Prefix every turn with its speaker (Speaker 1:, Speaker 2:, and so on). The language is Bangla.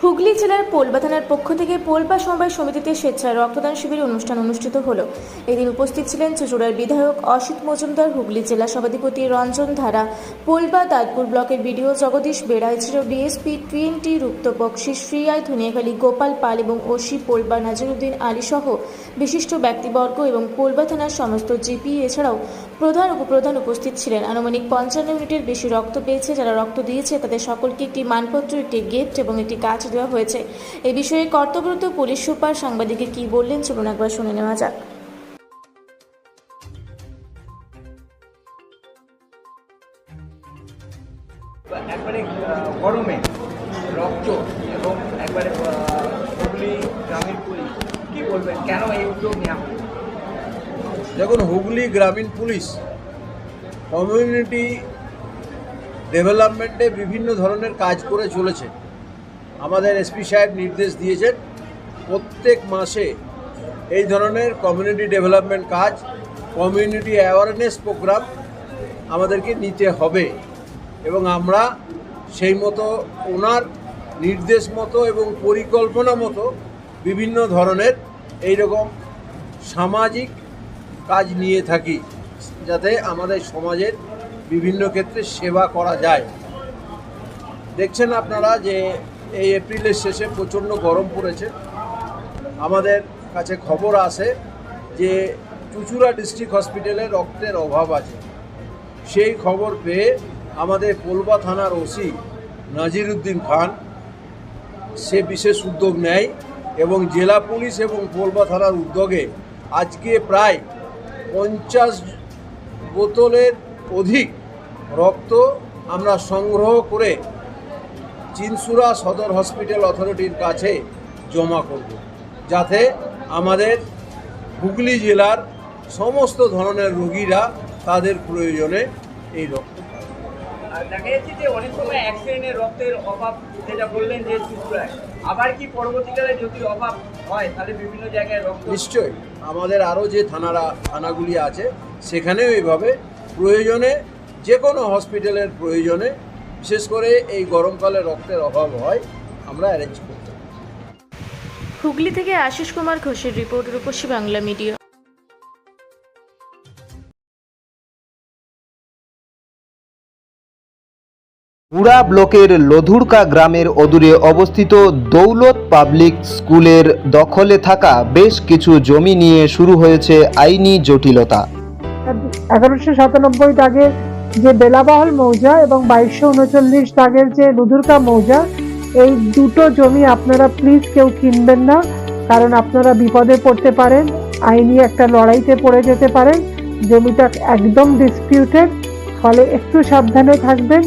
Speaker 1: হুগলি জেলার পোলবা থানার পক্ষ থেকে পোলবা সমবায় সমিতিতে স্বেচ্ছায় রক্তদান শিবির অনুষ্ঠান অনুষ্ঠিত হলো। এদিন উপস্থিত ছিলেন চুঁচুড়ার বিধায়ক অসিত মজুমদার, হুগলি জেলা সভাধিপতি রঞ্জন ধারা, পোলবা দাঁতপুর ব্লকের বিডিও জগদীশ বেড়া, এছাড়াও ডিএসপি টিএনটি রুক্ত বক্সি, শ্রীয়াই ধনিয়াখালী গোপাল পাল এবং ওসি পোলবা নাজিরুদ্দিন আলী সহ বিশিষ্ট ব্যক্তিবর্গ এবং পোলবা থানার সমস্ত জিপি এছাড়াও প্রধান উপপ্রধান উপস্থিত ছিলেন। আনুমানিক 55 ইউনিটের বেশি রক্ত পেয়েছে। যারা রক্ত দিয়েছে তাদের সকলকে একটি মানপত্র, একটি গিফট এবং একটি কাজ দেওয়া হয়েছে। এই বিষয়ে কর্তব্যরত পুলিশ সুপার সাংবাদিককে কি বললেন চলুন একবার শুনে নেওয়া যাক।
Speaker 2: একবারে গরমে রক্ত এবং একবারে হুগলি গ্রামীণ পুলিশ কি বলবেন, কেন এই উদ্যোগ নেওয়া হলো?
Speaker 3: দেখুন, হুগলি গ্রামীণ পুলিশ কমিউনিটি ডেভেলপমেন্টে বিভিন্ন ধরনের কাজ করে চলেছে। আমাদের এসপি সাহেব নির্দেশ দিয়েছেন প্রত্যেক মাসে এই ধরনের কমিউনিটি ডেভেলপমেন্ট কাজ, কমিউনিটি অ্যাওয়ারনেস প্রোগ্রাম আমাদেরকে নিতে হবে এবং আমরা সেই মতো ওনার নির্দেশ মতো এবং পরিকল্পনা মতো বিভিন্ন ধরনের এইরকম সামাজিক কাজ নিয়ে থাকি, যাতে আমাদের সমাজের বিভিন্ন ক্ষেত্রে সেবা করা যায়। দেখছেন আপনারা যে এই এপ্রিলের শেষে প্রচণ্ড গরম পড়েছে। আমাদের কাছে খবর আসে যে চুঁচুড়া ডিস্ট্রিক্ট হসপিটালে রক্তের অভাব আছে। সেই খবর পেয়ে আমাদের পোলবা থানার ওসি নাজিরুদ্দিন খান সে বিশেষ উদ্যোগ নেয় এবং জেলা পুলিশ এবং পোলবা থানার উদ্যোগে আজকে প্রায় 50 বোতলের অধিক রক্ত আমরা সংগ্রহ করে চিনসুরা সদর হসপিটাল অথরিটির কাছে জমা করব, যাতে আমাদের হুগলি জেলার সমস্ত ধরনের রোগীরা তাদের প্রয়োজনে এই রক্ত।
Speaker 2: দেখা যাচ্ছে যে অনেক সময় অ্যাক্সিডেন্টের রক্তের অভাব, যেটা বললেন যে চুঁচুড়ায়, আবার কি পরবর্তীকালে যদি অভাব হয় তাহলে বিভিন্ন জায়গায় রক্ত?
Speaker 3: নিশ্চয়ই আমাদের আরও যে থানাগুলি আছে সেখানেও এইভাবে প্রয়োজনে, যে কোনো হসপিটালের প্রয়োজনে, বিশেষ করে এই গরমকালে রক্তের অভাব হয়, আমরা অ্যারেঞ্জ করতে পারি।
Speaker 1: হুগলি থেকে আশিস কুমার ঘোষের রিপোর্ট, রূপসী বাংলা মিডিয়া।
Speaker 4: পুরা ব্লকের লধুরকা গ্রামের অদূরে অবস্থিত দৌলত পাবলিক স্কুলের দখলে থাকা বেশ কিছু জমি নিয়ে শুরু হয়েছে আইনি জটিলতা।
Speaker 5: 1197 দাগের যে বেলাবহল মৌজা এবং 2239 দাগের যে লধুরকা মৌজা, এই দুটো জমি আপনারা প্লিজ কেউ কিনবেন না, কারণ আপনারা বিপদে পড়তে পারেন, আইনি একটা লড়াইতে পড়ে যেতে পারেন। জমিটা একদম ডিসপিউটেড, ফলে একটু সাবধানে থাকবেন।